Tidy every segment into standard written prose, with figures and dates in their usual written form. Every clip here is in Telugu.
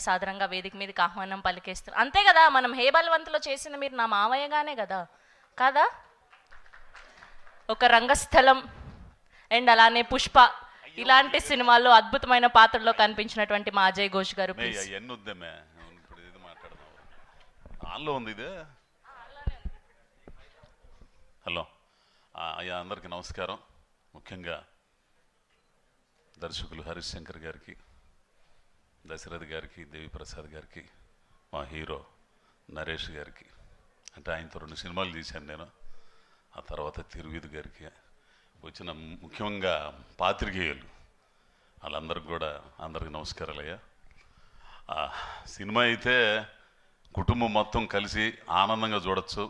సాదరంగా వేదిక మీదకి ఆహ్వానం పలికేస్తారు. అంతే కదా, మనం హే బలవంతులో చేసింది మీరు నా మావయ్యగానే కదా, కాదా? ఒక రంగస్థలం అండ్ అలానే పుష్ప ఇలాంటి సినిమాల్లో అద్భుతమైన పాత్రలో కనిపించినటువంటి మా అజయ్ ఘోష్ గారు. హలో అయ్యా, అందరికీ నమస్కారం. ముఖ్యంగా దర్శకులు హరీష్ శంకర్ గారికి, దశరథ్ గారికి, దేవిప్రసాద్ గారికి, మా హీరో నరేష్ గారికి, అంటే ఆయనతో 2 సినిమాలు తీశాను నేను. ఆ తర్వాత తిరువిధు గారికి వచ్చిన ముఖ్యంగా పాత్రికేయులు వాళ్ళందరికీ కూడా అందరికీ నమస్కారాలు అయ్యా. సినిమా అయితే కుటుంబం మొత్తం కలిసి ఆనందంగా చూడొచ్చు.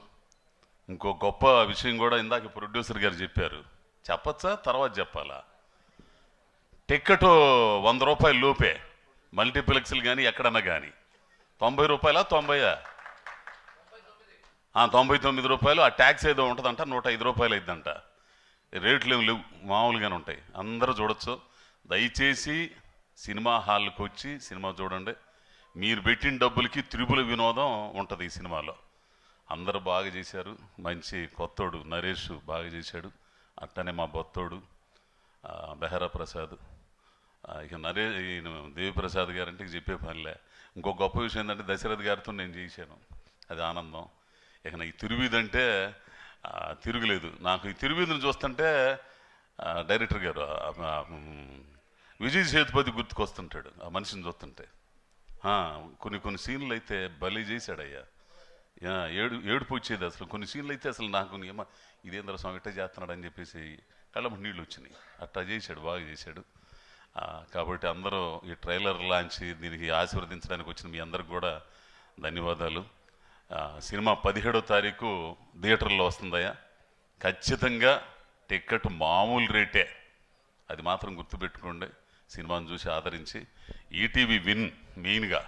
ఇంకో గొప్ప విషయం కూడా ఇందాక ప్రొడ్యూసర్ గారు చెప్పారు, చెప్పచ్చా తర్వాత చెప్పాలా? టికెట్ 100 రూపాయల లోపే, మల్టీప్లెక్స్లు కానీ ఎక్కడన్నా కానీ. 90 రూపాయలా 90? 99 రూపాయలు. ఆ ట్యాక్స్ ఏదో ఉంటుందంట, 105 రూపాయలు అయిద్దంట. రేట్లు ఏమి లేవు, మామూలుగానే ఉంటాయి. అందరూ చూడొచ్చు. దయచేసి సినిమా హాల్కి వచ్చి సినిమా చూడండి. మీరు పెట్టిన డబ్బులకి త్రిపుల వినోదం ఉంటుంది ఈ సినిమాలో. అందరూ బాగా చేశారు. మంచి కొత్తోడు నరేష్ బాగా చేశాడు, అట్టనే మా బొత్తోడు బెహరా ప్రసాద్, ఇక దేవిప్రసాద్ గారు అంటే చెప్పే పనిలే. ఇంకో గొప్ప విషయం ఏంటంటే దశరథ్ గారితో నేను చేశాను, అది ఆనందం. ఇక ఈ తిరువీధి తిరుగులేదు నాకు. ఈ తిరువీధిని చూస్తుంటే డైరెక్టర్ గారు విజయ్ సేతుపతి గుర్తుకొస్తుంటాడు ఆ మనిషిని చూస్తుంటే. కొన్ని సీన్లు అయితే బలి చేశాడయ్యా, ఏడుపు వచ్చేది అసలు. కొన్ని సీన్లు అయితే అసలు నాకు ఏమో ఇదేంద్ర స్వామి ఇట్ట చేస్తున్నాడు అని చెప్పేసి కళ్ళ నీళ్ళు వచ్చినాయి. అట్టా చేశాడు, బాగా చేశాడు. కాబట్టి అందరూ ఈ ట్రైలర్ లాంచ్ దీనికి ఆశీర్వదించడానికి వచ్చిన మీ అందరికి కూడా ధన్యవాదాలు. సినిమా 17వ తారీఖు థియేటర్లో వస్తుందయ్యా. ఖచ్చితంగా టికెట్ మామూలు రేటే, అది మాత్రం గుర్తుపెట్టుకోండి. సినిమాను చూసి ఆదరించి ఈటీవీ విన్ మెయిన్గా.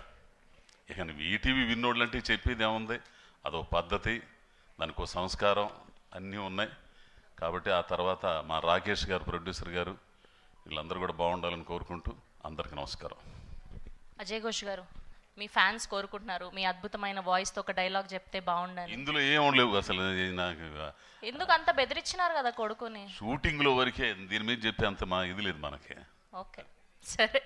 ఇక ఈటీవీ విన్ వాళ్ళంటే చెప్పేది ఏముంది, అదో పద్ధతి, దానికో సంస్కారం అన్నీ ఉన్నాయి. కాబట్టి ఆ తర్వాత మా రాకేష్ గారు, ప్రొడ్యూసర్ గారు, వీళ్ళందరూ కూడా బాగుండాలని కోరుకుంటూ అందరికీ నమస్కారం. అజయ్ ఘోష్ గారు, మీ ఫ్యాన్స్ కోరుకుంటున్నారు మీ అద్భుతమైన వాయిస్తో ఒక డైలాగ్ చెప్తే బాగుండాలి. ఇందులో ఏం లేవు అసలు. నాకు ఎందుకు అంత బెదిరించినారు కదా కొడుకుని? షూటింగ్లో వరకే, దీని మీద చెప్పే అంత ఇది లేదు మనకి. ఓకే, సరే.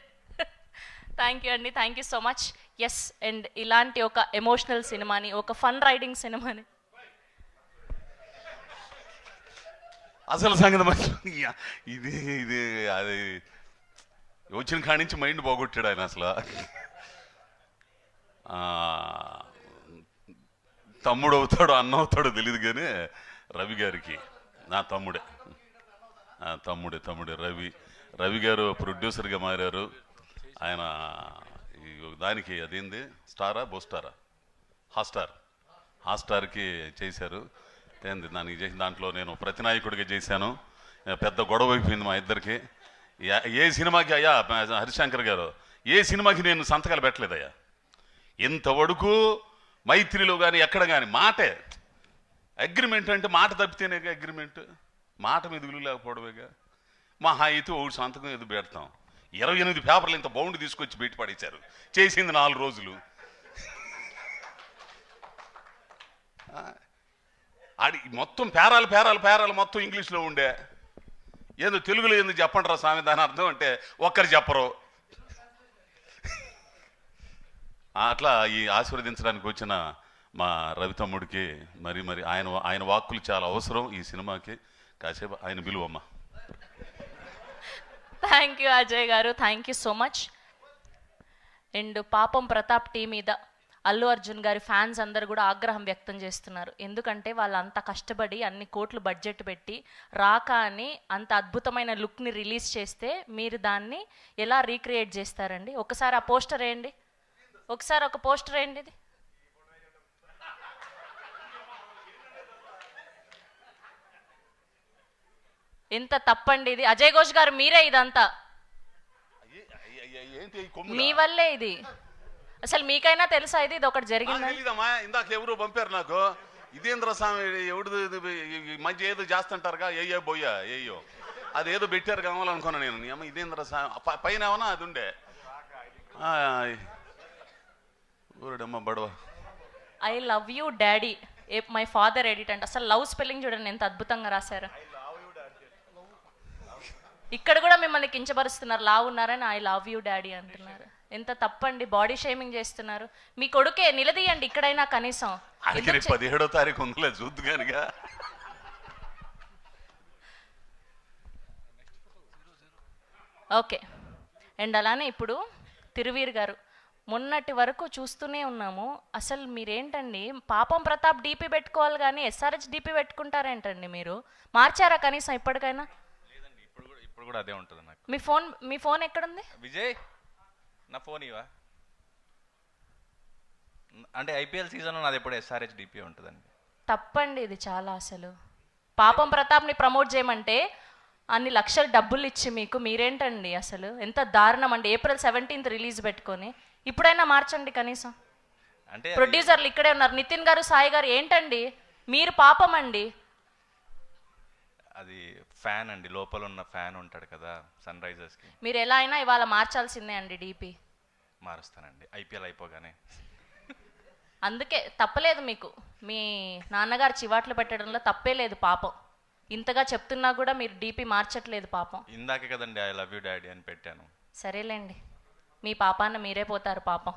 థ్యాంక్ యూ అండి, thank you so much. Yes, and ఇలాంటి ఒక ఎమోషనల్ సినిమాని, ఒక ఫన్ రైడింగ్ సినిమాని, అసలు సంగతి ఇది అది వచ్చిన కాడి నుంచి మైండ్ పోగొట్టాడు ఆయన అసలు. తమ్ముడు అవుతాడో అన్న అవుతాడో తెలియదు కానీ రవి గారికి, నా తమ్ముడే రవి గారు ప్రొడ్యూసర్గా మారారు. ఆయన దానికి అదేంది స్టారా బోస్టారా హాట్స్టార్కి చేశారు. ఏంది దానికి చేసిన దాంట్లో నేను ప్రతినాయకుడిగా చేశాను. పెద్ద గొడవ అయిపోయింది మా ఇద్దరికి. ఏ సినిమాకి అయ్యా హరిశంకర్ గారు, ఏ సినిమాకి నేను సంతకాలు పెట్టలేదయ్యా ఇంతవరకు. మైత్రిలో కానీ ఎక్కడ కానీ మాటే అగ్రిమెంట్, అంటే మాట తప్పితేనే అగ్రిమెంట్. మాట మీద విలువ లేకపోవడమేగా. మహా అయితే ఒకటి సంతకం ఏదో పెడతాం. 28 పేపర్లు ఇంత బౌండ్ తీసుకొచ్చి బయట పడేశారు. చేసింది 4 రోజులు. అది మొత్తం పేరాలు మొత్తం ఇంగ్లీష్లో ఉండే. ఏదో తెలుగులో ఎందుకు చెప్పండి రా స్వామి, దాని అర్థం అంటే ఒక్కరు చెప్పరు. అట్లా ఈ ఆశీర్వదించడానికి వచ్చిన మా రవి తమ్ముడికి మరి ఆయన వాక్కులు చాలా అవసరం ఈ సినిమాకి. కాసేపు ఆయన పిలువమ్మా. థ్యాంక్ యూ అజయ్ గారు, thank you so much. And పాపం ప్రతాప్ టీ మీద అల్లు అర్జున్ గారి ఫ్యాన్స్ అందరు కూడా ఆగ్రహం వ్యక్తం చేస్తున్నారు. ఎందుకంటే వాళ్ళు అంత కష్టపడి అన్ని కోట్లు బడ్జెట్ పెట్టి రాక అని అంత అద్భుతమైన లుక్ని రిలీజ్ చేస్తే మీరు దాన్ని ఎలా రీక్రియేట్ చేస్తారండి? ఒకసారి ఆ పోస్టర్ వేయండి, ఒకసారి ఒక పోస్టర్ వేయండి. ఇది ఎంత తప్పండి ఇది. అజయ్ ఘోష్ గారు మీరే ఇదంతా, మీ వల్లే ఇది. అసలు మీకైనా తెలుసా ఇది ఒకటి జరిగింది? ఇందాక ఎవరు పంపారు నాకు, ఇదేంద్ర స్వామి ఎవడు మంచి ఏదో చేస్తుంటారుగా, ఏయో అదేదో పెట్టారు కావాలనుకున్నా నేను. ఇదేంద్ర స్వామి పైన ఏమన్నా అది ఉండే ఊరడమ్మ బడవ. I love you daddy, my father edit అంటే అసలు లవ్ స్పెల్లింగ్ చూడండి ఎంత అద్భుతంగా రాశారు. ఇక్కడ కూడా మిమ్మల్ని కించపరుస్తున్నారు, లావు ఉన్నారని ఐ లవ్ యూ డాడీ అంటున్నారు. ఎంత తప్పండి, బాడీ షేమింగ్ చేస్తున్నారు. మీ కొడుకే నిలదీయండి ఇక్కడైనా కనీసం. 17వ తారీఖు ఉందిలే చూద్దు కానిగా. ఓకే. అండ్ అలానే ఇప్పుడు తిరువీర్ గారు, మొన్నటి వరకు చూస్తూనే ఉన్నాము, అసలు మీరేంటండి పాపం ప్రతాప్ డీపీ పెట్టుకోవాలి కానీ ఎస్ఆర్హెచ్ డీపీ పెట్టుకుంటారేంటండి మీరు? మార్చారా కనీసం ఇప్పటికైనా? లేదండి, ఇప్పుడు కూడా అదే ఉంటుంది నాకు. మీ ఫోన్ ఎక్కడుంది విజయ్? నా ఫోన్ ఇవా? అంటే ఐపీఎల్ సీజన్లో నాది ఎప్పుడు ఎస్ఆర్హెచ్ డిపి ఉంటుందండి. తప్పండి ఇది చాలా. అసలు పాపం ప్రతాప్ని ప్రమోట్ చేయమంటే అన్ని లక్షలు డబ్బులు ఇచ్చి మీకు మీరేంటండి అసలు ఎంత దారుణం అండి. April 17th రిలీజ్ పెట్టుకొని ఇప్పుడైనా మార్చండి కనీసం. అంటే ప్రొడ్యూసర్లు ఇక్కడే ఉన్నారు, నితిన్ గారు, సాయి గారు, ఏంటండి మీరు పాపం అండి. అది ఫ్యాన్ అండి, లోపల ఉన్న ఫ్యాన్ ఉంటాడు కదా సన్ రైజర్స్కి. మీరు ఎలా అయినా ఇవాళ మార్చాల్సిందే అండి డీపీ. మారుస్తానండి ఐపీఎల్ అయిపోగానే. అందుకే తప్పలేదు మీకు, మీ నాన్నగారు చివాట్లు పెట్టడంలో తప్పే లేదు పాపం. ఇంతగా చెప్తున్నా కూడా మీరు డీపీ మార్చట్లేదు పాపం. ఇందాకే కదండి ఐ లవ్ యూ డాడీ అని పెట్టాను. సరేలేండి, మీ పాపాన్న మీరే పోతారు పాపం.